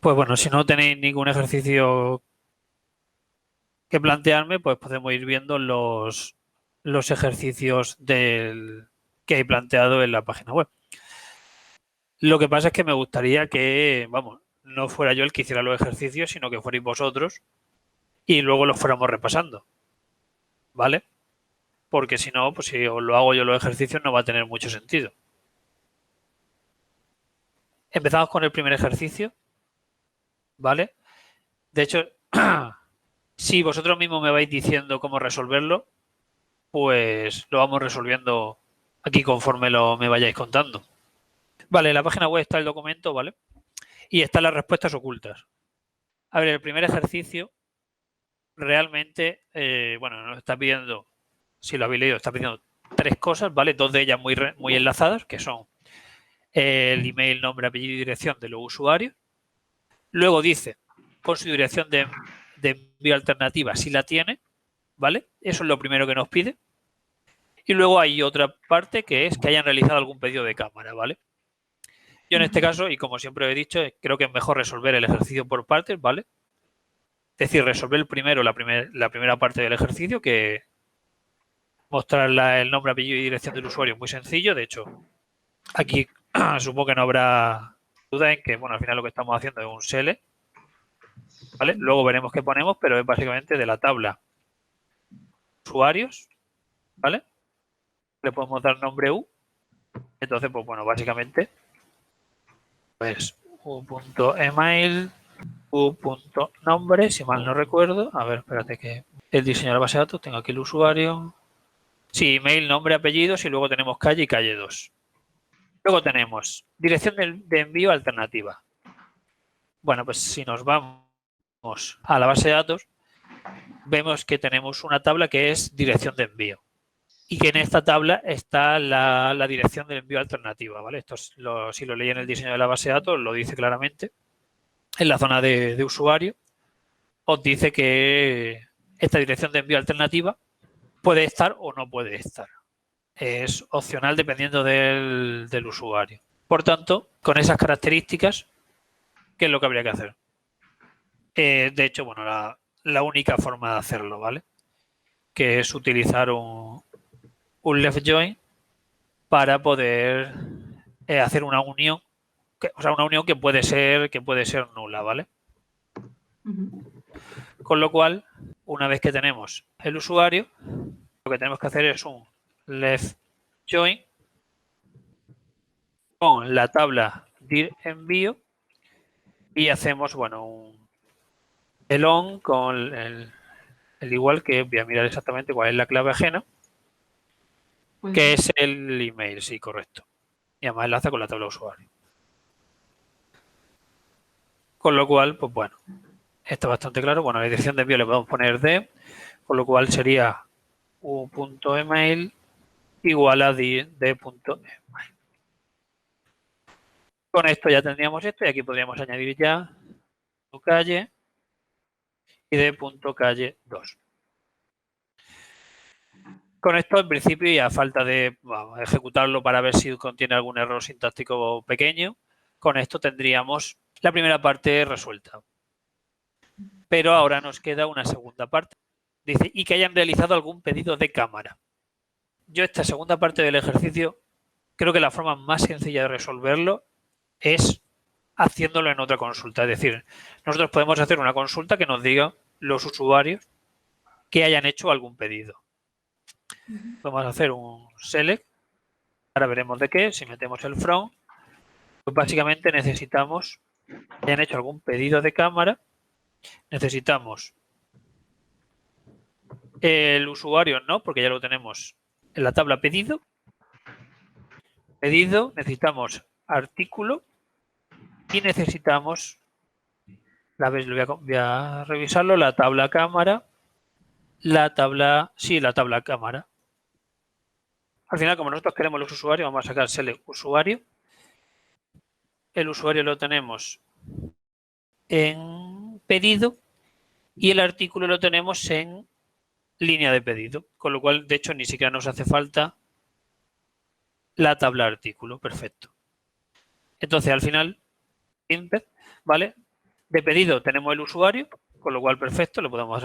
Pues bueno, si no tenéis ningún ejercicio que plantearme, pues podemos ir viendo los ejercicios que hay planteado en la página web. Lo que pasa es que me gustaría que, vamos, no fuera yo el que hiciera los ejercicios, sino que fuerais vosotros y luego los fuéramos repasando, ¿vale? Porque si no, pues si os lo hago yo los ejercicios no va a tener mucho sentido. Empezamos con el primer ejercicio, ¿vale? De hecho, si vosotros mismos me vais diciendo cómo resolverlo, pues lo vamos resolviendo aquí conforme me vayáis contando. Vale, en la página web está el documento, ¿vale? Y están las respuestas ocultas. A ver, el primer ejercicio realmente, bueno, nos está pidiendo, si lo habéis leído, está pidiendo tres cosas, ¿vale? Dos de ellas muy enlazadas, que son el email, nombre, apellido y dirección de los usuarios. Luego dice, con su dirección de envío alternativa, si la tiene, ¿vale? Eso es lo primero que nos pide. Y luego hay otra parte que es que hayan realizado algún pedido de cámara, ¿vale? Yo en este caso, y como siempre he dicho, creo que es mejor resolver el ejercicio por partes, ¿vale? Es decir, resolver primero la primera parte del ejercicio, que mostrar el nombre, apellido y dirección del usuario es muy sencillo. De hecho, aquí supongo que no habrá duda en que, bueno, al final lo que estamos haciendo es un select, ¿vale? Luego veremos qué ponemos, pero es básicamente de la tabla usuarios, ¿vale? Le podemos dar nombre U. Entonces, pues bueno, básicamente, pues u.email, u.nombre, si mal no recuerdo. A ver, espérate que el diseño de la base de datos, tengo aquí el usuario. Sí, email, nombre, apellidos y luego tenemos calle y calle 2. Luego tenemos dirección de envío alternativa. Bueno, pues si nos vamos a la base de datos, vemos que tenemos una tabla que es dirección de envío. Y que en esta tabla está la dirección de envío alternativa, ¿vale? Esto si lo leí en el diseño de la base de datos, lo dice claramente. En la zona de usuario, os dice que esta dirección de envío alternativa puede estar o no puede estar. Es opcional dependiendo del usuario. Por tanto, con esas características, ¿qué es lo que habría que hacer? De hecho, bueno, la única forma de hacerlo, ¿vale? Que es utilizar un left join para poder hacer una unión, o sea, una unión que puede ser nula, ¿vale? Con lo cual, una vez que tenemos el usuario, lo que tenemos que hacer es un left join con la tabla dir envío y hacemos, bueno, el on con el igual, que voy a mirar exactamente cuál es la clave ajena, que es el email, sí, correcto. Y además enlaza con la tabla de usuario. Con lo cual, pues bueno, está bastante claro. Bueno, la dirección de envío le podemos poner d, con lo cual sería u.email igual a d.email. Con esto ya tendríamos esto y aquí podríamos añadir ya tu calle y d.calle 2. Con esto, en principio, y a falta de ejecutarlo para ver si contiene algún error sintáctico pequeño, con esto tendríamos la primera parte resuelta. Pero ahora nos queda una segunda parte. Dice, y que hayan realizado algún pedido de cámara. Yo esta segunda parte del ejercicio creo que la forma más sencilla de resolverlo es haciéndolo en otra consulta. Es decir, nosotros podemos hacer una consulta que nos diga los usuarios que hayan hecho algún pedido. Podemos hacer un select, ahora veremos de qué, si metemos el from, pues básicamente necesitamos que hayan hecho algún pedido de cámara, necesitamos el usuario no, porque ya lo tenemos en la tabla pedido, necesitamos artículo y necesitamos, voy a revisarlo, la tabla cámara, la tabla cámara. Al final, como nosotros queremos los usuarios, vamos a sacar select usuario. El usuario lo tenemos en pedido y el artículo lo tenemos en línea de pedido, con lo cual, de hecho, ni siquiera nos hace falta la tabla artículo. Perfecto. Entonces, al final, ¿vale? De pedido tenemos el usuario, con lo cual perfecto, le podemos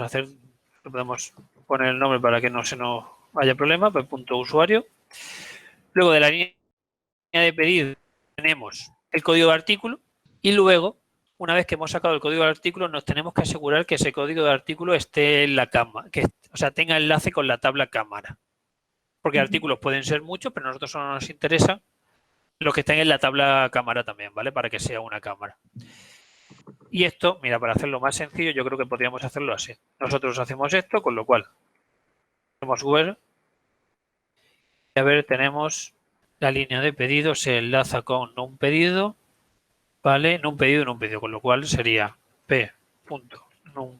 poner el nombre para que no se nos haya problema, pues punto usuario. Luego de la línea de pedido tenemos el código de artículo y luego, una vez que hemos sacado el código de artículo, nos tenemos que asegurar que ese código de artículo esté en la cámara, o sea, tenga enlace con la tabla cámara. Porque artículos pueden ser muchos, pero a nosotros solo nos interesa los que estén en la tabla cámara también, ¿vale? Para que sea una cámara. Y esto, mira, para hacerlo más sencillo, yo creo que podríamos hacerlo así. Nosotros hacemos esto, con lo cual hacemos web. Y a ver, tenemos la línea de pedido, se enlaza con un pedido, ¿vale? Un pedido, con lo cual sería p.numPedido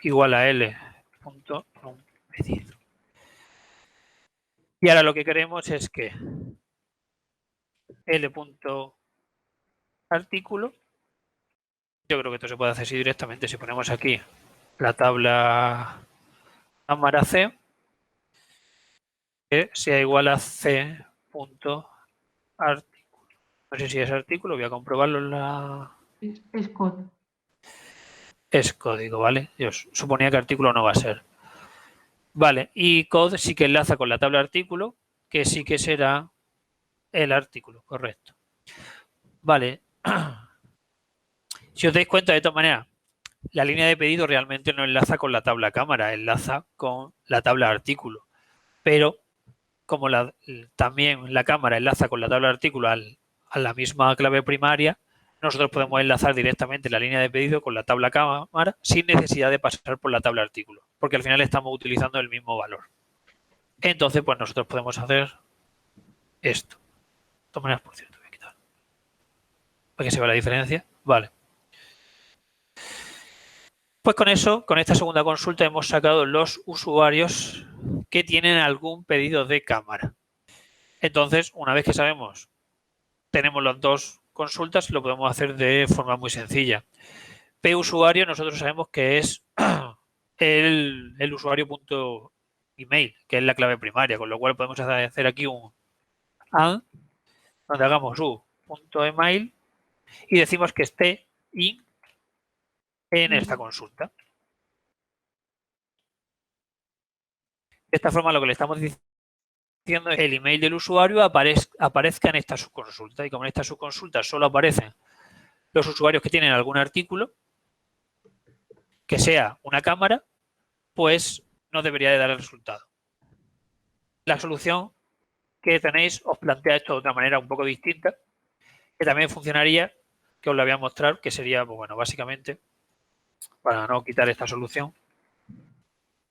igual a l.numPedido. Y ahora lo que queremos es que l.artículo, yo creo que esto se puede hacer así directamente, si ponemos aquí la tabla cámara C, que sea igual a c.artículo. No sé si es artículo, voy a comprobarlo en la... Es code. Es código, ¿vale? Yo suponía que artículo no va a ser. Vale, y code sí que enlaza con la tabla artículo, que sí que será el artículo, correcto. Vale. Si os dais cuenta, de todas maneras, la línea de pedido realmente no enlaza con la tabla cámara, enlaza con la tabla artículo. Pero como también la cámara enlaza con la tabla artículo a la misma clave primaria, nosotros podemos enlazar directamente la línea de pedido con la tabla cámara sin necesidad de pasar por la tabla artículo, porque al final estamos utilizando el mismo valor. Entonces, pues nosotros podemos hacer esto. De todas maneras, por cierto, voy a quitar para que se vea la diferencia. Vale. Pues con eso, con esta segunda consulta, hemos sacado los usuarios que tienen algún pedido de cámara. Entonces, una vez que sabemos, tenemos las dos consultas, lo podemos hacer de forma muy sencilla. P usuario, nosotros sabemos que es el usuario.email, que es la clave primaria, con lo cual podemos hacer aquí un AND, donde hagamos u.email y decimos que esté in en esta consulta. De esta forma, lo que le estamos diciendo es que el email del usuario aparezca en esta subconsulta. Y como en esta subconsulta solo aparecen los usuarios que tienen algún artículo, que sea una cámara, pues no debería de dar el resultado. La solución que tenéis os plantea esto de otra manera un poco distinta, que también funcionaría, que os la voy a mostrar, que sería, pues bueno, básicamente, para no quitar esta solución,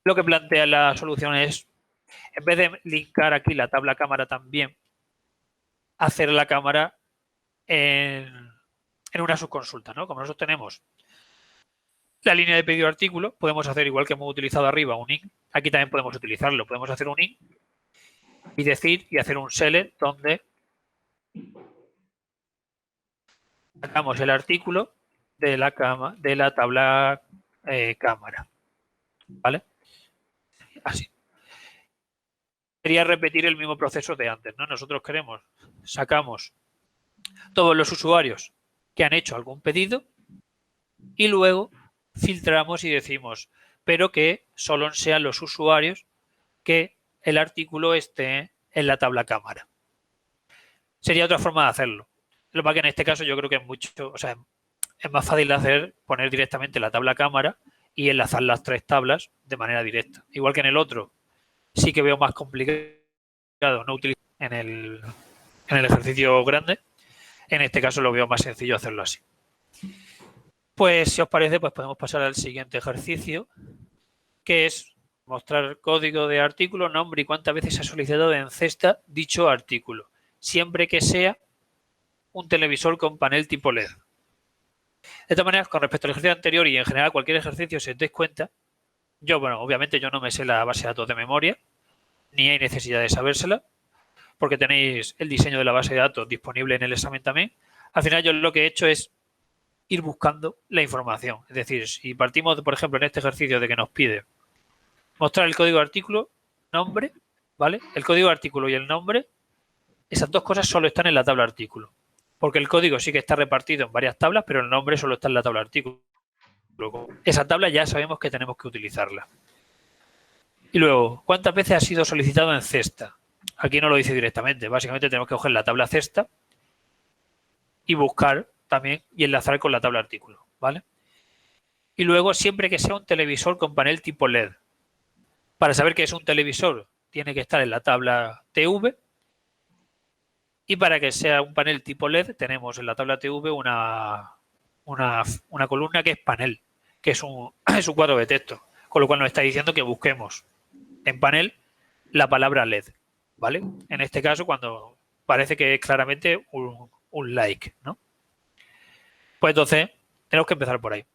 lo que plantea la solución es, en vez de linkar aquí la tabla cámara también, hacer la cámara en una subconsulta, ¿no? Como nosotros tenemos la línea de pedido artículo, podemos hacer igual que hemos utilizado arriba un in, aquí también podemos utilizarlo, podemos hacer un in y decir y hacer un select donde sacamos el artículo de la tabla cámara, ¿vale? Así. Sería repetir el mismo proceso de antes, ¿no? Nosotros sacamos todos los usuarios que han hecho algún pedido y luego filtramos y decimos, pero que solo sean los usuarios que el artículo esté en la tabla cámara. Sería otra forma de hacerlo. Lo que en este caso yo creo que es más fácil de hacer poner directamente la tabla cámara y enlazar las tres tablas de manera directa. Igual que en el otro, sí que veo más complicado no utilizar en el ejercicio grande. En este caso lo veo más sencillo hacerlo así. Pues si os parece, pues podemos pasar al siguiente ejercicio, que es mostrar código de artículo, nombre y cuántas veces se ha solicitado en cesta dicho artículo, siempre que sea un televisor con panel tipo LED. De todas maneras, con respecto al ejercicio anterior y en general cualquier ejercicio, si os dais cuenta, obviamente yo no me sé la base de datos de memoria, ni hay necesidad de sabérsela, porque tenéis el diseño de la base de datos disponible en el examen también. Al final yo lo que he hecho es ir buscando la información. Es decir, si partimos, por ejemplo, en este ejercicio de que nos pide mostrar el código de artículo, nombre, ¿vale? El código de artículo y el nombre, esas dos cosas solo están en la tabla artículo. porque el código sí que está repartido en varias tablas, pero el nombre solo está en la tabla artículo. Esa tabla ya sabemos que tenemos que utilizarla. Y luego, ¿cuántas veces ha sido solicitado en cesta? Aquí no lo dice directamente. Básicamente tenemos que coger la tabla cesta y buscar también y enlazar con la tabla artículo, ¿vale? Y luego, siempre que sea un televisor con panel tipo LED. Para saber que es un televisor, tiene que estar en la tabla TV. Y para que sea un panel tipo LED, tenemos en la tabla TV una columna que es panel, que es es un cuadro de texto. Con lo cual nos está diciendo que busquemos en panel la palabra LED, ¿vale? En este caso, cuando parece que es claramente un like, ¿no? Pues entonces, tenemos que empezar por ahí.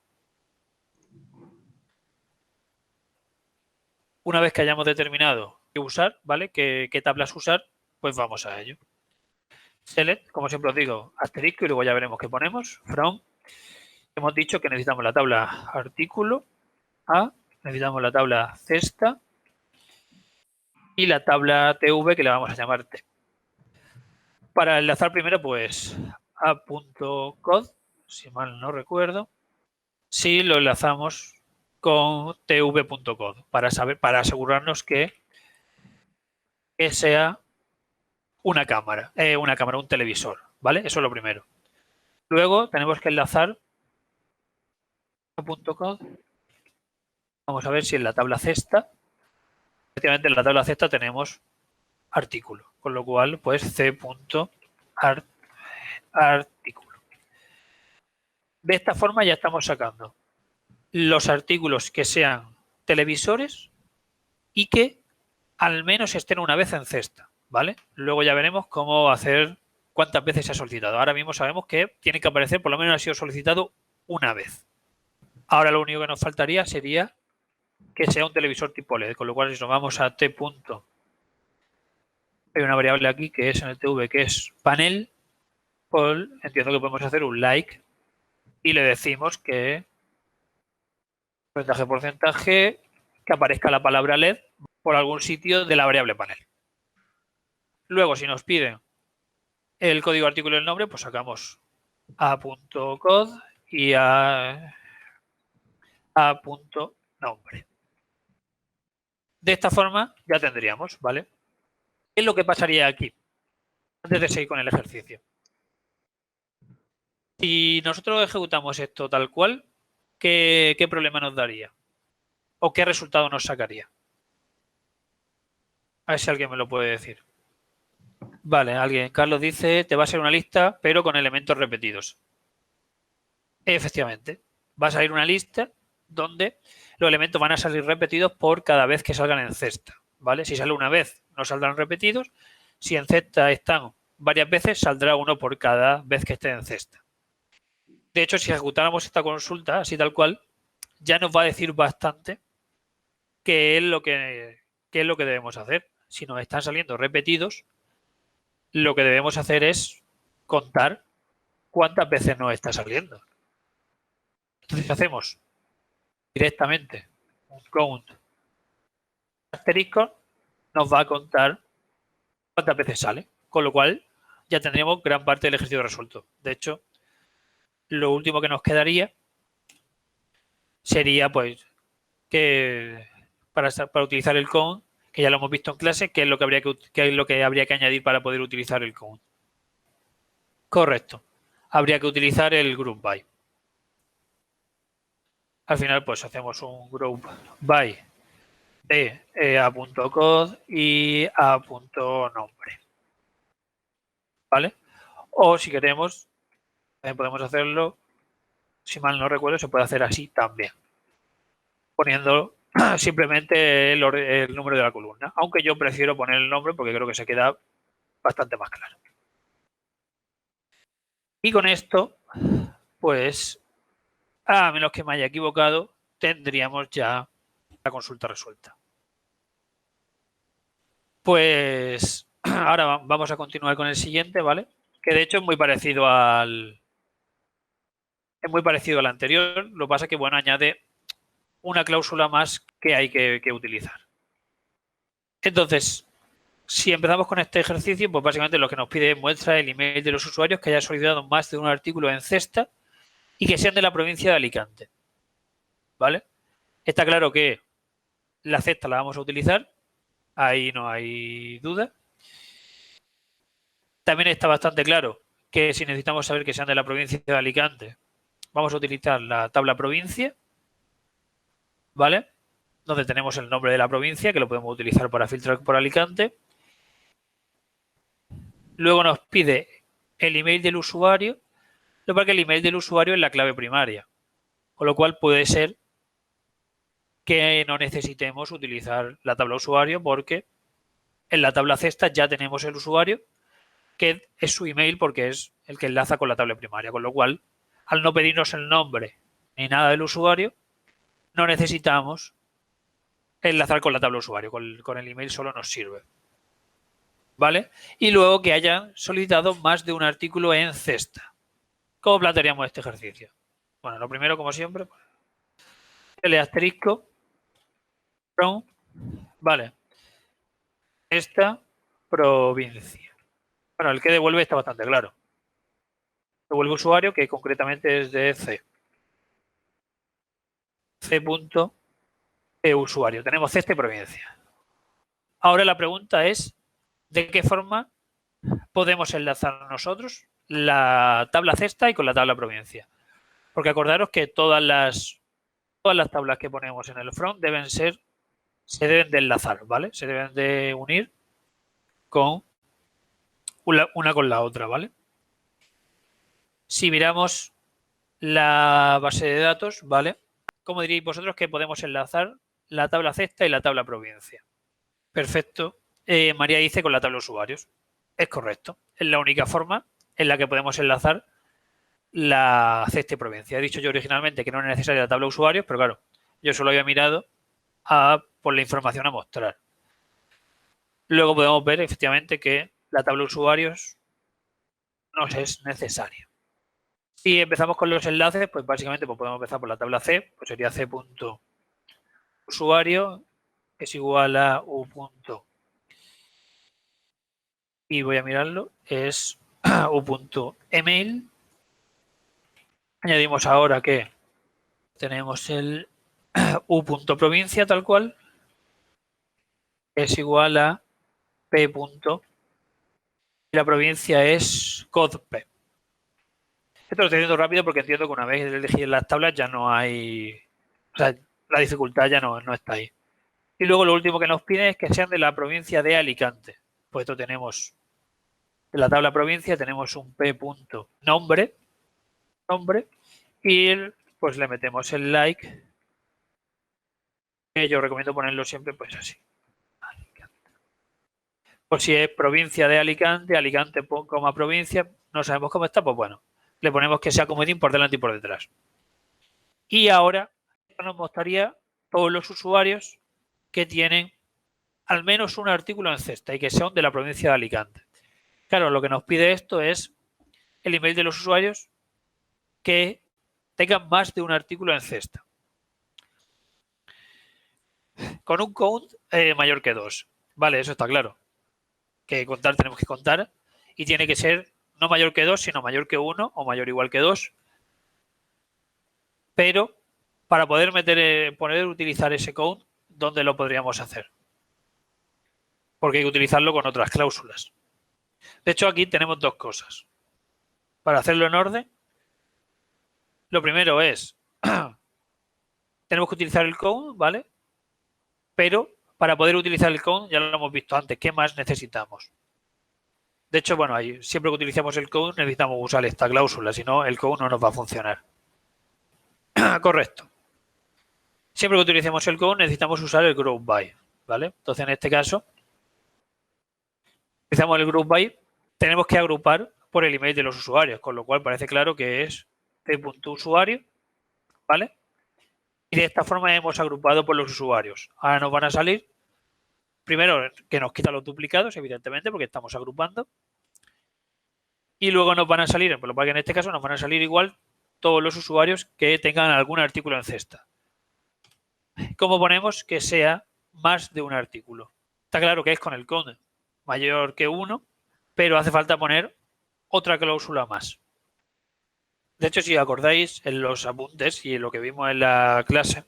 Una vez que hayamos determinado qué usar, ¿vale? ¿Qué tablas usar? Pues vamos a ello. Select, como siempre os digo, asterisco y luego ya veremos qué ponemos. From. Hemos dicho que necesitamos la tabla artículo A, necesitamos la tabla cesta y la tabla TV que le vamos a llamar T. Para enlazar primero, pues a.code, si mal no recuerdo, si lo enlazamos con tv.code para asegurarnos que sea una cámara, un televisor, ¿vale? Eso es lo primero. Luego tenemos que enlazar a.code. Vamos a ver si en la tabla cesta, efectivamente en la tabla cesta tenemos artículo, con lo cual pues c.artículo. De esta forma ya estamos sacando los artículos que sean televisores y que al menos estén una vez en cesta, ¿vale? Luego ya veremos cómo hacer, cuántas veces se ha solicitado. Ahora mismo sabemos que tiene que aparecer, por lo menos ha sido solicitado una vez. Ahora lo único que nos faltaría sería que sea un televisor tipo LED, con lo cual si nos vamos a t. Hay una variable aquí que es en el TV, que es panel, pues entiendo que podemos hacer un like y le decimos que porcentaje, que aparezca la palabra LED por algún sitio de la variable panel. Luego, si nos piden el código artículo y el nombre, pues sacamos a.code y a.nombre. De esta forma ya tendríamos, ¿vale? ¿Qué es lo que pasaría aquí? Antes de seguir con el ejercicio. Si nosotros ejecutamos esto tal cual, ¿qué problema nos daría? ¿O qué resultado nos sacaría? A ver si alguien me lo puede decir. Vale, alguien. Carlos dice, te va a ser una lista, pero con elementos repetidos. Efectivamente. Va a salir una lista donde los elementos van a salir repetidos por cada vez que salgan en cesta. ¿Vale? Si sale una vez, no saldrán repetidos. Si en cesta están varias veces, saldrá uno por cada vez que esté en cesta. De hecho, si ejecutáramos esta consulta así tal cual, ya nos va a decir bastante qué es lo que debemos hacer. Si nos están saliendo repetidos, lo que debemos hacer es contar cuántas veces nos está saliendo. Entonces hacemos directamente un count asterisco, nos va a contar cuántas veces sale, con lo cual ya tendríamos gran parte del ejercicio resuelto. De hecho, lo último que nos quedaría sería pues que para utilizar el count, que ya lo hemos visto en clase, qué es lo que habría que añadir para poder utilizar el count. Correcto. Habría que utilizar el group by. Al final, pues hacemos un group by de a.code y a.nombre. ¿Vale? O si queremos, también podemos hacerlo, si mal no recuerdo, se puede hacer así también, poniendo simplemente el número de la columna, aunque yo prefiero poner el nombre porque creo que se queda bastante más claro. Y con esto, pues, a menos que me haya equivocado, tendríamos ya la consulta resuelta. Pues ahora vamos a continuar con el siguiente, ¿vale? Que de hecho es muy parecido al anterior. Lo que pasa es que, bueno, añade una cláusula más que hay que utilizar. Entonces, si empezamos con este ejercicio, pues básicamente lo que nos pide es muestra el email de los usuarios que hayan solicitado más de un artículo en cesta y que sean de la provincia de Alicante. ¿Vale? Está claro que la cesta la vamos a utilizar, ahí no hay duda. También está bastante claro que si necesitamos saber que sean de la provincia de Alicante, vamos a utilizar la tabla provincia, ¿vale? Donde tenemos el nombre de la provincia, que lo podemos utilizar para filtrar por Alicante. Luego nos pide el email del usuario, lo que el email del usuario es la clave primaria, con lo cual puede ser que no necesitemos utilizar la tabla usuario porque en la tabla cesta ya tenemos el usuario, que es su email porque es el que enlaza con la tabla primaria, con lo cual, al no pedirnos el nombre ni nada del usuario, no necesitamos enlazar con la tabla usuario, con el email solo nos sirve. ¿Vale? Y luego que hayan solicitado más de un artículo en cesta. ¿Cómo plantearíamos este ejercicio? Bueno, lo primero, como siempre, el asterisco from, vale, esta provincia. Bueno, el que devuelve está bastante claro. Devuelve usuario, que concretamente es de C. C.usuario. Tenemos cesta y provincia. Ahora la pregunta es, ¿de qué forma podemos enlazar nosotros la tabla cesta y con la tabla provincia? Porque acordaros que todas las tablas que ponemos en el front se deben de enlazar, ¿vale? Se deben de unir con una con la otra, ¿vale? Si miramos la base de datos, ¿vale? ¿Cómo diríais vosotros que podemos enlazar la tabla cesta y la tabla provincia? Perfecto. María dice con la tabla usuarios. Es correcto. Es la única forma en la que podemos enlazar la cesta y provincia. He dicho yo originalmente que no es necesaria la tabla usuarios, pero claro, yo solo había mirado por la información a mostrar. Luego podemos ver efectivamente que la tabla usuarios nos es necesaria. Si empezamos con los enlaces, pues básicamente pues podemos empezar por la tabla C, pues sería c.usuario es igual a u. Y voy a mirarlo, es u.email. Añadimos ahora que tenemos el u.provincia tal cual, es igual a p. Y la provincia es codp. Esto lo estoy haciendo rápido porque entiendo que una vez elegí las tablas ya no hay... O sea, la dificultad ya no está ahí. Y luego lo último que nos pide es que sean de la provincia de Alicante. Pues esto tenemos, en la tabla provincia tenemos un p.nombre, y pues le metemos el like, que yo recomiendo ponerlo siempre pues así. Pues si es provincia de Alicante, Alicante, provincia, no sabemos cómo está, pues bueno, le ponemos que sea comodín por delante y por detrás. Y ahora nos mostraría todos los usuarios que tienen al menos un artículo en cesta y que sean de la provincia de Alicante. Claro, lo que nos pide esto es el email de los usuarios que tengan más de un artículo en cesta. Con un count mayor que 2. Vale, eso está claro. Que contar tenemos que contar y tiene que ser no mayor que 2, sino mayor que 1 o mayor o igual que 2. Pero para poder utilizar ese count, ¿dónde lo podríamos hacer? Porque hay que utilizarlo con otras cláusulas. De hecho, aquí tenemos dos cosas. Para hacerlo en orden, lo primero es, tenemos que utilizar el count, ¿vale? Pero para poder utilizar el count, ya lo hemos visto antes, ¿qué más necesitamos? De hecho, bueno, ahí, siempre que utilicemos el count necesitamos usar esta cláusula, si no, el count no nos va a funcionar. Correcto. Siempre que utilicemos el count necesitamos usar el group by, ¿vale? Entonces, en este caso, utilizamos el group by, tenemos que agrupar por el email de los usuarios, con lo cual parece claro que es c.usuario, ¿vale? Y de esta forma hemos agrupado por los usuarios. Ahora nos van a salir, primero que nos quita los duplicados, evidentemente, porque estamos agrupando. Y luego nos van a salir, por lo cual en este caso nos van a salir igual todos los usuarios que tengan algún artículo en cesta. ¿Cómo ponemos que sea más de un artículo? Está claro que es con el count. mayor que 1, pero hace falta poner otra cláusula más. De hecho, si acordáis en los apuntes y en lo que vimos en la clase,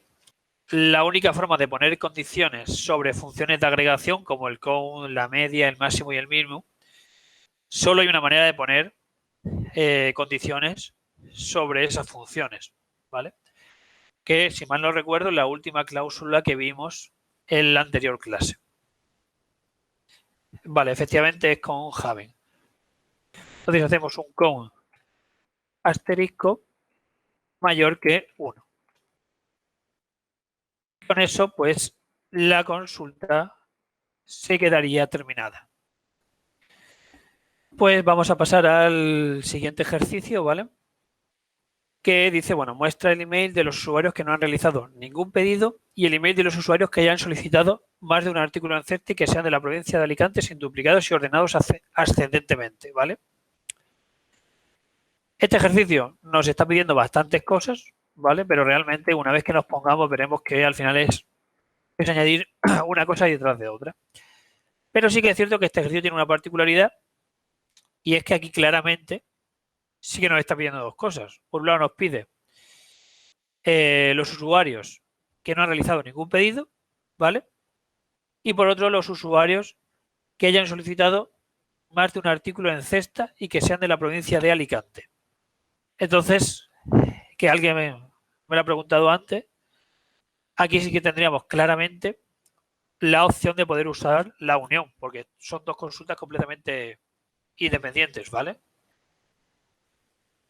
la única forma de poner condiciones sobre funciones de agregación como el count, la media, el máximo y el mínimo, solo hay una manera de poner condiciones sobre esas funciones, ¿vale? Que, si mal no recuerdo, es la última cláusula que vimos en la anterior clase. Vale, efectivamente es con Haven. Entonces hacemos un count asterisco mayor que 1. Con eso, pues, la consulta se quedaría terminada. Pues vamos a pasar al siguiente ejercicio, ¿vale? Que dice, bueno, muestra el email de los usuarios que no han realizado ningún pedido y el email de los usuarios que hayan solicitado más de un artículo en CERTI que sean de la provincia de Alicante sin duplicados y ordenados ascendentemente, ¿vale? Este ejercicio nos está pidiendo bastantes cosas, ¿vale? Pero realmente una vez que nos pongamos veremos que al final es añadir una cosa detrás de otra. Pero sí que es cierto que este ejercicio tiene una particularidad y es que aquí claramente sí que nos está pidiendo dos cosas. Por un lado nos pide los usuarios que no han realizado ningún pedido, ¿vale? Y por otro los usuarios que hayan solicitado más de un artículo en cesta y que sean de la provincia de Alicante. Entonces, que alguien me lo ha preguntado antes, aquí sí que tendríamos claramente la opción de poder usar la unión, porque son dos consultas completamente independientes, ¿vale?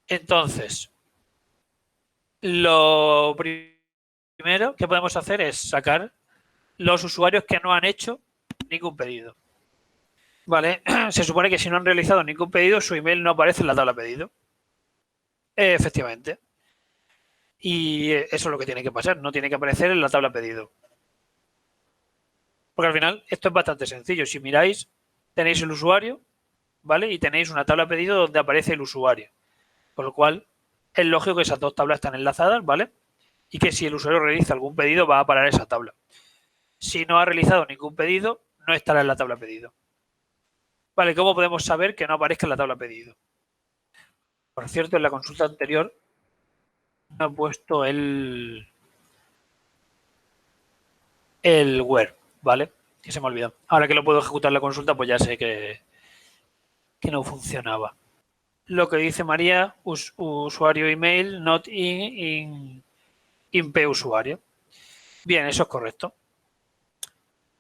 Entonces, lo primero que podemos hacer es sacar los usuarios que no han hecho ningún pedido. Vale, se supone que si no han realizado ningún pedido, su email no aparece en la tabla pedido. Efectivamente. Y eso es lo que tiene que pasar, no tiene que aparecer en la tabla pedido. Porque al final esto es bastante sencillo. Si miráis, tenéis el usuario, ¿vale? Y tenéis una tabla pedido donde aparece el usuario. Con lo cual, es lógico que esas dos tablas están enlazadas, ¿vale? Y que si el usuario realiza algún pedido, va a parar esa tabla. Si no ha realizado ningún pedido, no estará en la tabla pedido. Vale, ¿cómo podemos saber que no aparezca en la tabla pedido? Por cierto, en la consulta anterior no he puesto el where, ¿vale? Que se me ha olvidado. Ahora que lo puedo ejecutar la consulta, pues ya sé que no funcionaba. Lo que dice María, usuario email not in p usuario. Bien, eso es correcto.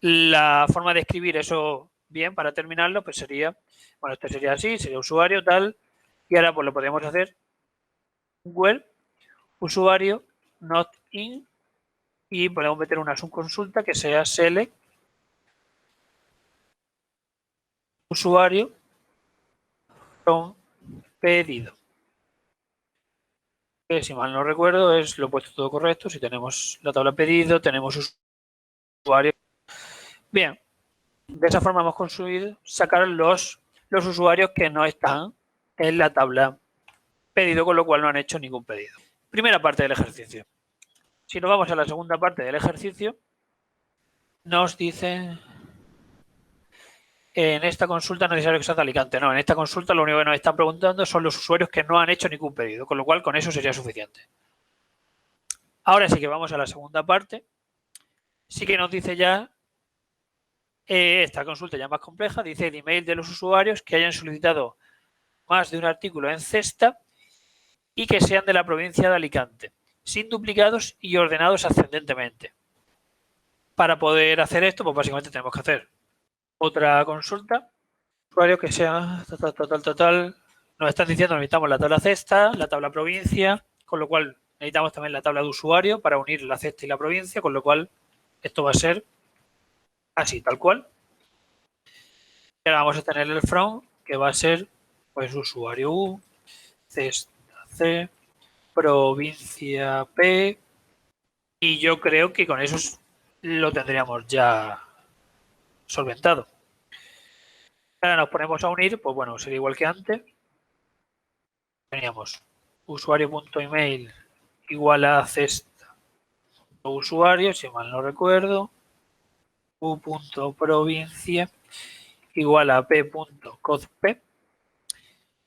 La forma de escribir eso bien para terminarlo, pues sería, bueno, esto sería así, sería usuario tal, y ahora pues lo podemos hacer where usuario not in y podemos meter una subconsulta que sea select usuario from pedido. Que si mal no recuerdo es lo he puesto todo correcto. Si tenemos la tabla pedido, tenemos usuario. Bien, de esa forma hemos conseguido sacar los usuarios que no están en la tabla pedido, con lo cual no han hecho ningún pedido. Primera parte del ejercicio. Si nos vamos a la segunda parte del ejercicio, nos dice en esta consulta no es necesario que sea de Alicante. No, en esta consulta lo único que nos están preguntando son los usuarios que no han hecho ningún pedido, con lo cual con eso sería suficiente. Ahora sí que vamos a la segunda parte. Sí que nos dice ya esta consulta ya más compleja, dice el email de los usuarios que hayan solicitado más de un artículo en cesta y que sean de la provincia de Alicante, sin duplicados y ordenados ascendentemente. Para poder hacer esto, pues básicamente tenemos que hacer otra consulta. Usuario que sea total. Nos están diciendo que necesitamos la tabla cesta, la tabla provincia, con lo cual necesitamos también la tabla de usuario para unir la cesta y la provincia, con lo cual esto va a ser así, tal cual. Y ahora vamos a tener el from, que va a ser pues usuario U, cesta C, provincia P, y yo creo que con eso lo tendríamos ya solventado. Ahora nos ponemos a unir, pues bueno, sería igual que antes. Teníamos usuario.email igual a cesta usuario, si mal no recuerdo, u.provincia igual a p.codp.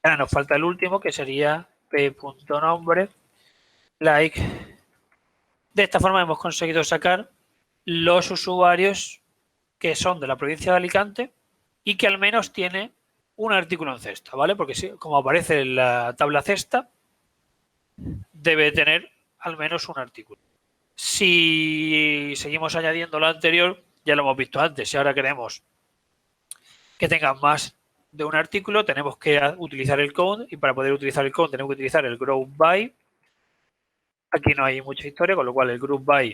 Ahora nos falta el último, que sería p.nombre like. De esta forma hemos conseguido sacar los usuarios que son de la provincia de Alicante y que al menos tiene un artículo en cesta, ¿vale? Porque si, como aparece en la tabla cesta, debe tener al menos un artículo. Si seguimos añadiendo lo anterior, ya lo hemos visto antes, si ahora queremos que tengan más de un artículo, tenemos que utilizar el count, y para poder utilizar el count tenemos que utilizar el group by. Aquí no hay mucha historia, con lo cual el group by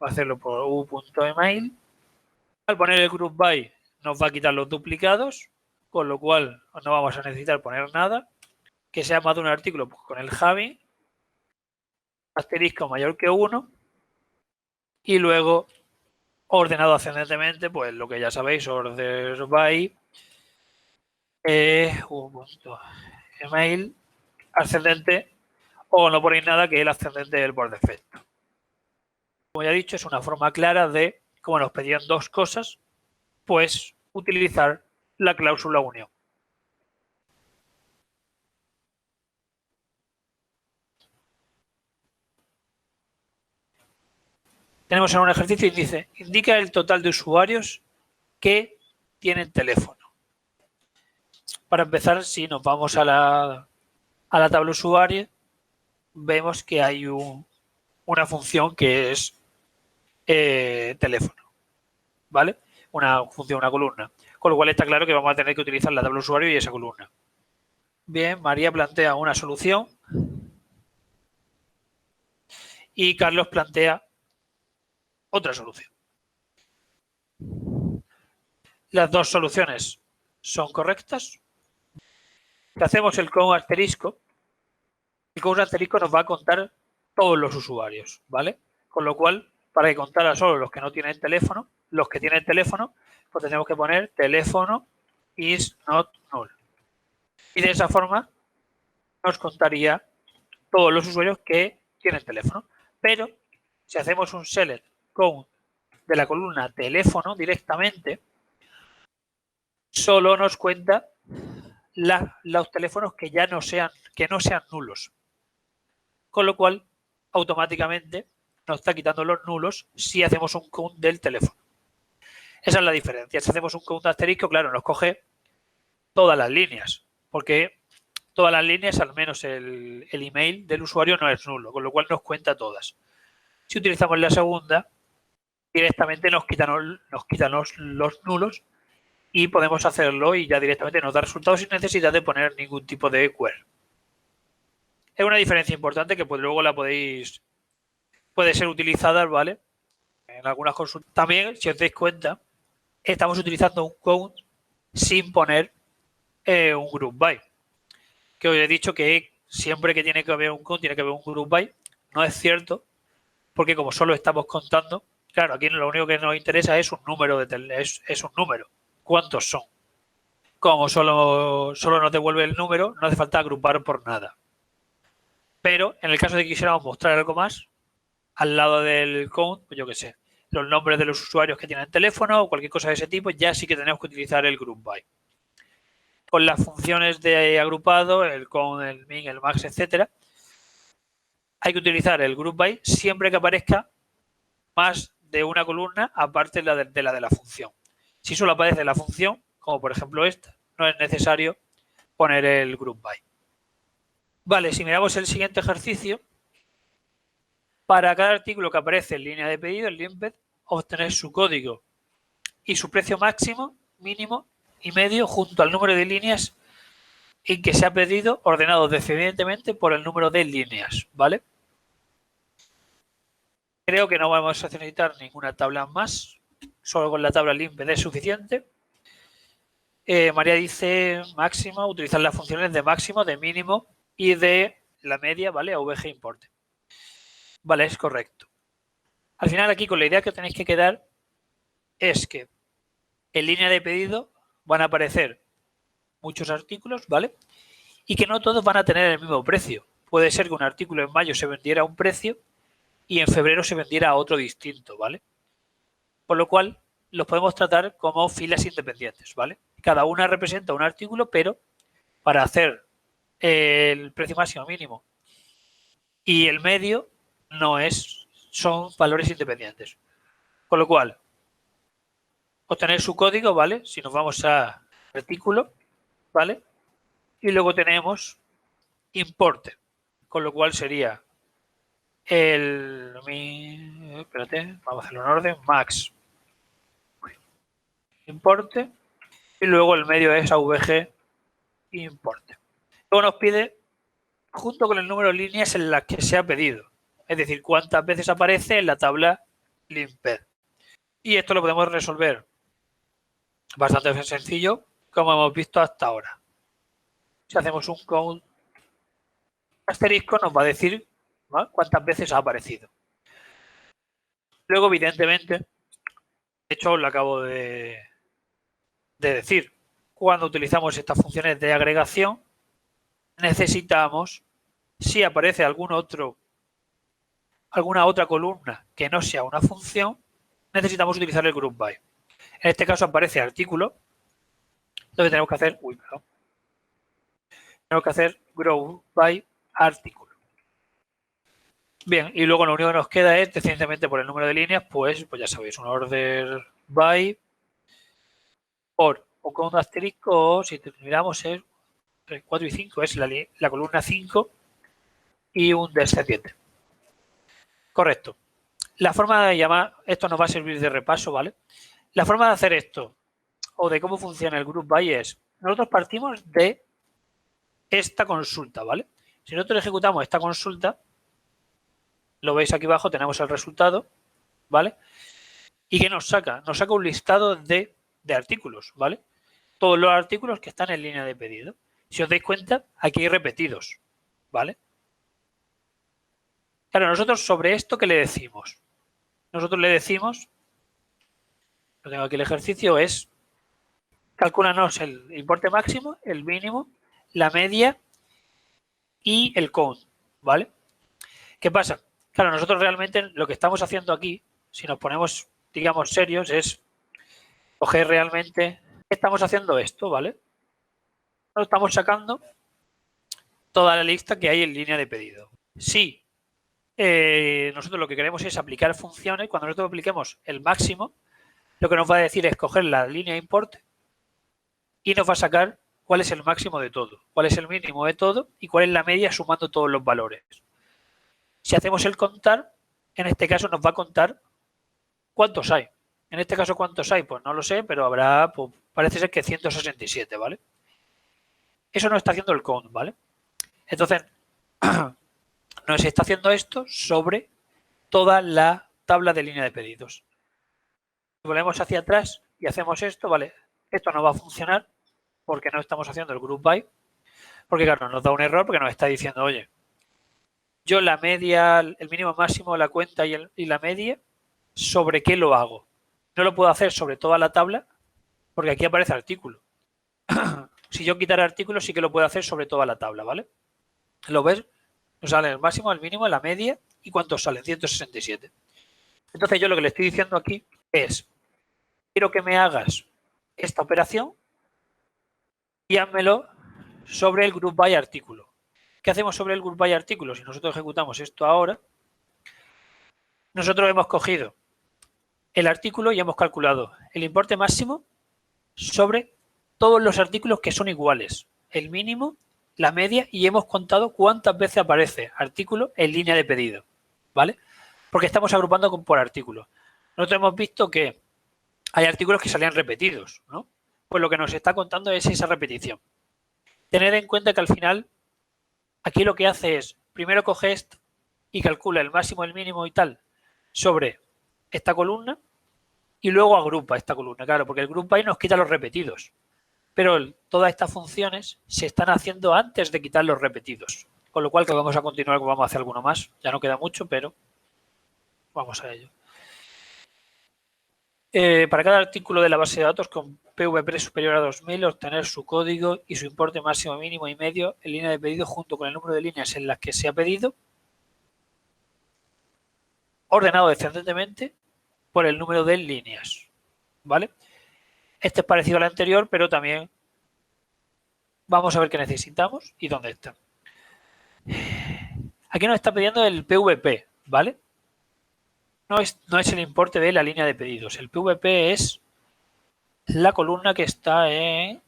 va a hacerlo por u.email. Al poner el group by nos va a quitar los duplicados, con lo cual no vamos a necesitar poner nada. Que sea más de un artículo, pues con el having, asterisco mayor que 1, y luego ordenado ascendentemente, pues lo que ya sabéis, order by email ascendente, o no ponéis nada, que el ascendente es el por defecto. Como ya he dicho, es una forma clara de, como nos pedían dos cosas, pues utilizar la cláusula unión. Tenemos en un ejercicio y dice, indica el total de usuarios que tienen teléfono. Para empezar, si nos vamos a la tabla usuario, vemos que hay una función que es teléfono, ¿vale? Una función, una columna. Con lo cual está claro que vamos a tener que utilizar la tabla usuario y esa columna. Bien, María plantea una solución y Carlos plantea otra solución. Las dos soluciones son correctas. Si hacemos el con asterisco, el con asterisco nos va a contar todos los usuarios, ¿vale? Con lo cual, para que contara solo los que no tienen teléfono, los que tienen teléfono, pues tenemos que poner teléfono is not null. Y de esa forma nos contaría todos los usuarios que tienen teléfono. Pero si hacemos un select con de la columna teléfono directamente, solo nos cuenta los teléfonos que ya no sean nulos. Con lo cual, automáticamente nos está quitando los nulos si hacemos un count del teléfono. Esa es la diferencia. Si hacemos un count asterisco, claro, nos coge todas las líneas, porque todas las líneas, al menos el email del usuario no es nulo, con lo cual nos cuenta todas. Si utilizamos la segunda, directamente nos quitan los nulos y podemos hacerlo y ya directamente nos da resultados sin necesidad de poner ningún tipo de query. Es una diferencia importante que pues luego puede ser utilizada, ¿vale? En algunas consultas. También, si os dais cuenta, estamos utilizando un count sin poner un group by. Que os he dicho que siempre que tiene que haber un count, tiene que haber un group by. No es cierto, porque como solo estamos contando, claro, aquí lo único que nos interesa es un número, es un número. ¿Cuántos son? Como solo nos devuelve el número, no hace falta agrupar por nada. Pero en el caso de que quisiéramos mostrar algo más, al lado del count, pues yo qué sé, los nombres de los usuarios que tienen teléfono o cualquier cosa de ese tipo, ya sí que tenemos que utilizar el group by. Con las funciones de agrupado, el count, el min, el max, etcétera, hay que utilizar el group by siempre que aparezca más de una columna aparte de la función. Si solo aparece la función, como por ejemplo esta, no es necesario poner el group by. Vale, si miramos el siguiente ejercicio, para cada artículo que aparece en línea de pedido, el limped, obtener su código y su precio máximo, mínimo y medio junto al número de líneas en que se ha pedido, ordenado descendientemente por el número de líneas, ¿vale? Creo que no vamos a necesitar ninguna tabla más, solo con la tabla limped es suficiente. María dice máximo, utilizar las funciones de máximo, de mínimo y de la media, ¿vale? AVG importe. Vale, es correcto. Al final aquí con la idea que tenéis que quedar es que en línea de pedido van a aparecer muchos artículos, ¿vale? Y que no todos van a tener el mismo precio. Puede ser que un artículo en mayo se vendiera a un precio y en febrero se vendiera a otro distinto, ¿vale? Por lo cual, los podemos tratar como filas independientes, ¿vale? Cada una representa un artículo, pero para hacer el precio máximo mínimo y el medio son valores independientes. Con lo cual, obtener su código, ¿vale? Si nos vamos a artículo, ¿vale? Y luego tenemos importe, con lo cual sería espérate, vamos a hacerlo en orden, max importe y luego el medio es avg importe. Luego nos pide junto con el número de líneas en las que se ha pedido, es decir, cuántas veces aparece en la tabla limped. Y esto lo podemos resolver bastante sencillo, como hemos visto hasta ahora. Si hacemos un count asterisco, nos va a decir, ¿no?, cuántas veces ha aparecido. Luego, evidentemente, de hecho, lo acabo de decir, cuando utilizamos estas funciones de agregación, necesitamos, si aparece alguna otra columna que no sea una función, necesitamos utilizar el group by. En este caso aparece artículo, entonces tenemos que hacer, tenemos que hacer group by artículo. Bien, y luego lo único que nos queda es, sencillamente por el número de líneas, pues ya sabéis, un order by por o con un asterisco, o si miramos es 3, 4 y 5, es la columna 5 y un descendiente. Correcto. La forma de llamar, esto nos va a servir de repaso, ¿vale? La forma de hacer esto, o de cómo funciona el group by es, nosotros partimos de esta consulta, ¿vale? Si nosotros ejecutamos esta consulta, lo veis aquí abajo, tenemos el resultado, ¿vale? ¿Y qué nos saca? Nos saca un listado de artículos, ¿vale? Todos los artículos que están en línea de pedido. Si os dais cuenta, aquí hay repetidos, ¿vale? Claro, nosotros sobre esto, ¿qué le decimos? Nosotros le decimos, lo tengo aquí el ejercicio, es calcúlanos el importe máximo, el mínimo, la media y el count, ¿vale? ¿Qué pasa? Claro, nosotros realmente lo que estamos haciendo aquí, si nos ponemos, digamos, serios, es coger realmente, estamos haciendo esto, ¿vale? Nos estamos sacando toda la lista que hay en línea de pedido. Sí, nosotros lo que queremos es aplicar funciones. Cuando nosotros apliquemos el máximo, lo que nos va a decir es coger la línea import y nos va a sacar cuál es el máximo de todo, cuál es el mínimo de todo y cuál es la media sumando todos los valores. Si hacemos el contar, en este caso nos va a contar cuántos hay. En este caso, ¿cuántos hay? Pues no lo sé, pero habrá, pues, parece ser que 167, ¿vale? Eso no está haciendo el count, ¿vale? Entonces, nos está haciendo esto sobre toda la tabla de línea de pedidos. Si volvemos hacia atrás y hacemos esto, ¿vale? Esto no va a funcionar porque no estamos haciendo el group by, porque claro, nos da un error porque nos está diciendo, oye, yo la media, el mínimo máximo, la cuenta y la media, ¿sobre qué lo hago? No lo puedo hacer sobre toda la tabla porque aquí aparece artículo. Si yo quitara artículo sí que lo puedo hacer sobre toda la tabla, ¿vale? ¿Lo ves? Nos sale el máximo, el mínimo, la media y ¿cuántos salen? 167. Entonces yo lo que le estoy diciendo aquí es, quiero que me hagas esta operación y házmelo sobre el group by artículo. ¿Qué hacemos sobre el group by artículo? Si nosotros ejecutamos esto ahora, nosotros hemos cogido el artículo y hemos calculado el importe máximo sobre todos los artículos que son iguales, el mínimo, la media y hemos contado cuántas veces aparece artículo en línea de pedido, ¿vale? Porque estamos agrupando por artículos. Nosotros hemos visto que hay artículos que salían repetidos, ¿no? Pues lo que nos está contando es esa repetición. Tener en cuenta que al final, aquí lo que hace es, primero coge esto y calcula el máximo, el mínimo y tal sobre esta columna y luego agrupa esta columna, claro, porque el group by nos quita los repetidos. Pero todas estas funciones se están haciendo antes de quitar los repetidos. Con lo cual que vamos a continuar, vamos a hacer alguno más. Ya no queda mucho, pero vamos a ello. Para cada artículo de la base de datos con PVP superior a 2000, obtener su código y su importe máximo, mínimo y medio en línea de pedido junto con el número de líneas en las que se ha pedido, ordenado descendentemente por el número de líneas. ¿vale? Este es parecido al anterior, pero también vamos a ver qué necesitamos y dónde está. Aquí nos está pidiendo el PVP, ¿vale? No es el importe de la línea de pedidos. El PVP es la columna que está en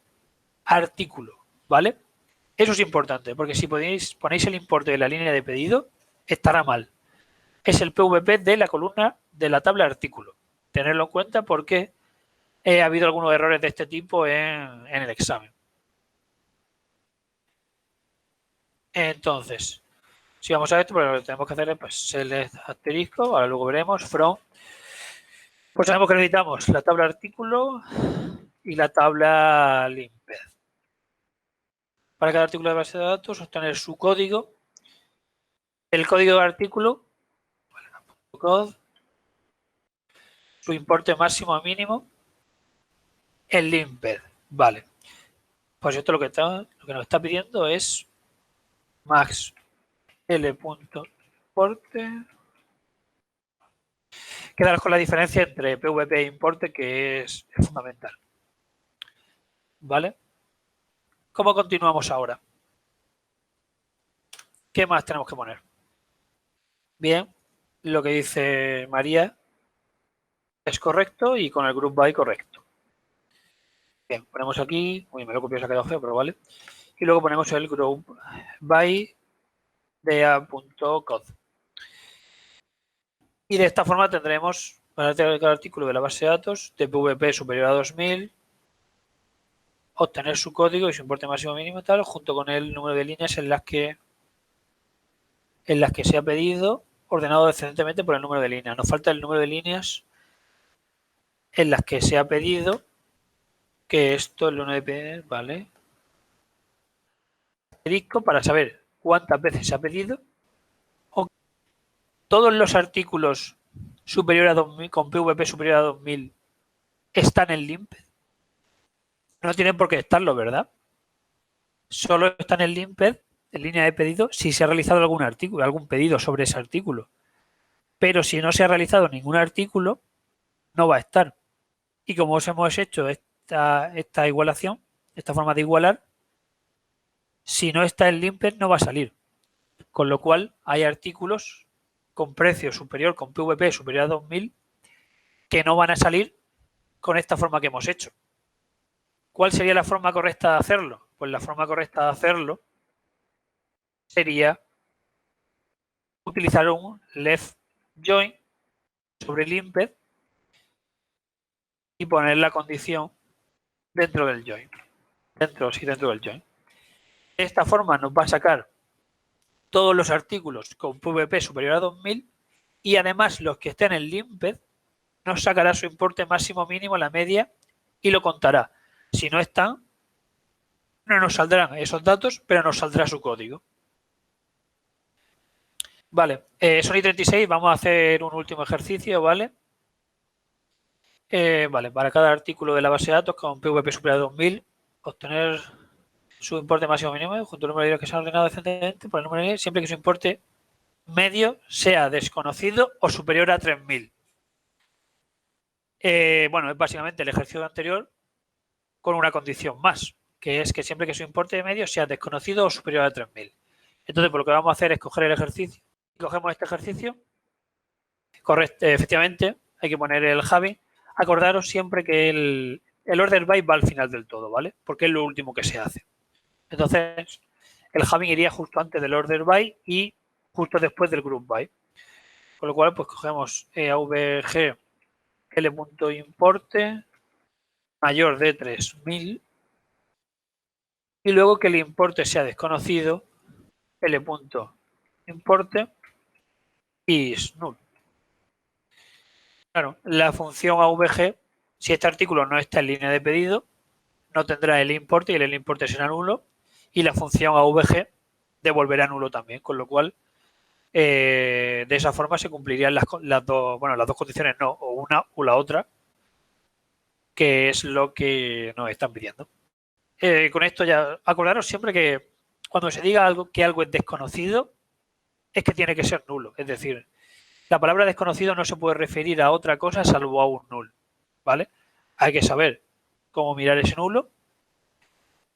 artículo, ¿vale? Eso es importante, porque si ponéis el importe de la línea de pedido, estará mal. Es el PVP de la columna de la tabla artículo. Tenerlo en cuenta porque ha habido algunos errores de este tipo en el examen. Entonces, si vamos a esto, pues lo que tenemos que hacer es pues, select asterisco, ahora luego veremos, from. Pues sabemos que necesitamos la tabla artículo y la tabla limped. Para cada artículo de base de datos, obtener su código, el código de artículo, code, su importe máximo a mínimo, el limped. Vale. Pues esto lo que nos está pidiendo es max l.importe. Quedaros con la diferencia entre PVP e importe, que es fundamental. ¿Vale? ¿Cómo continuamos ahora? ¿Qué más tenemos que poner? Bien, lo que dice María es correcto y con el group by correcto. Bien, ponemos aquí, uy, me lo copio, se ha quedado feo, pero vale. Y luego ponemos el group by de a.code. Y de esta forma tendremos para cada artículo de la base de datos de PVP superior a 2000, obtener su código y su importe máximo mínimo tal, junto con el número de líneas en las que se ha pedido, ordenado descendentemente por el número de líneas. Nos falta el número de líneas en las que se ha pedido, que esto es lo de pedir, ¿vale? Asterisco para saber cuántas veces se ha pedido. O todos los artículos superior a 2000, con PVP superior a 2000 están en limped. No tienen por qué estarlo, ¿verdad? Solo están en limped, en línea de pedido, si se ha realizado algún artículo, algún pedido sobre ese artículo. Pero si no se ha realizado ningún artículo, no va a estar. Y como os hemos hecho esta igualación, esta forma de igualar, si no está en limped no va a salir. Con lo cual hay artículos con precio superior, con PVP superior a 2000, que no van a salir con esta forma que hemos hecho. ¿Cuál sería la forma correcta de hacerlo? Pues la forma correcta de hacerlo sería utilizar un left join sobre limped y poner la condición dentro del join. Dentro del join. De esta forma nos va a sacar todos los artículos con PVP superior a 2000 y además los que estén en limped nos sacará su importe máximo mínimo, la media, y lo contará. Si no están, no nos saldrán esos datos, pero nos saldrá su código. Vale, son y 36, vamos a hacer un último ejercicio, ¿vale? Vale, para cada artículo de la base de datos con PVP superior a 2000, obtener su importe máximo mínimo junto al número de líneas que se han ordenado descendentemente por el número de líneas, siempre que su importe medio sea desconocido o superior a 3000. Bueno, es básicamente el ejercicio anterior con una condición más, que es que siempre que su importe medio sea desconocido o superior a 3000. Entonces, pues lo que vamos a hacer es coger el ejercicio. Cogemos este ejercicio. Efectivamente, hay que poner el Javi. Acordaros siempre que el order by va al final del todo, ¿vale? Porque es lo último que se hace. Entonces, el Javi iría justo antes del order by y justo después del group by. Con lo cual, pues cogemos avg l.importe mayor de 3000 y luego que el importe sea desconocido, l.importe is null. Claro, la función avg, si este artículo no está en línea de pedido, no tendrá el importe y el importe será nulo y la función avg devolverá nulo también, con lo cual de esa forma se cumplirían las dos condiciones, no, o una o la otra, que es lo que nos están pidiendo. Con esto ya, acordaros siempre que cuando se diga que algo es desconocido, es que tiene que ser nulo. Es decir, la palabra desconocido no se puede referir a otra cosa salvo a un null, ¿vale? hay que saber cómo mirar ese nulo,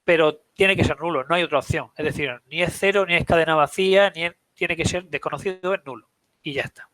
pero tiene que ser nulo, no hay otra opción. Es decir, ni es cero, ni es cadena vacía, tiene que ser desconocido, es nulo. Y ya está.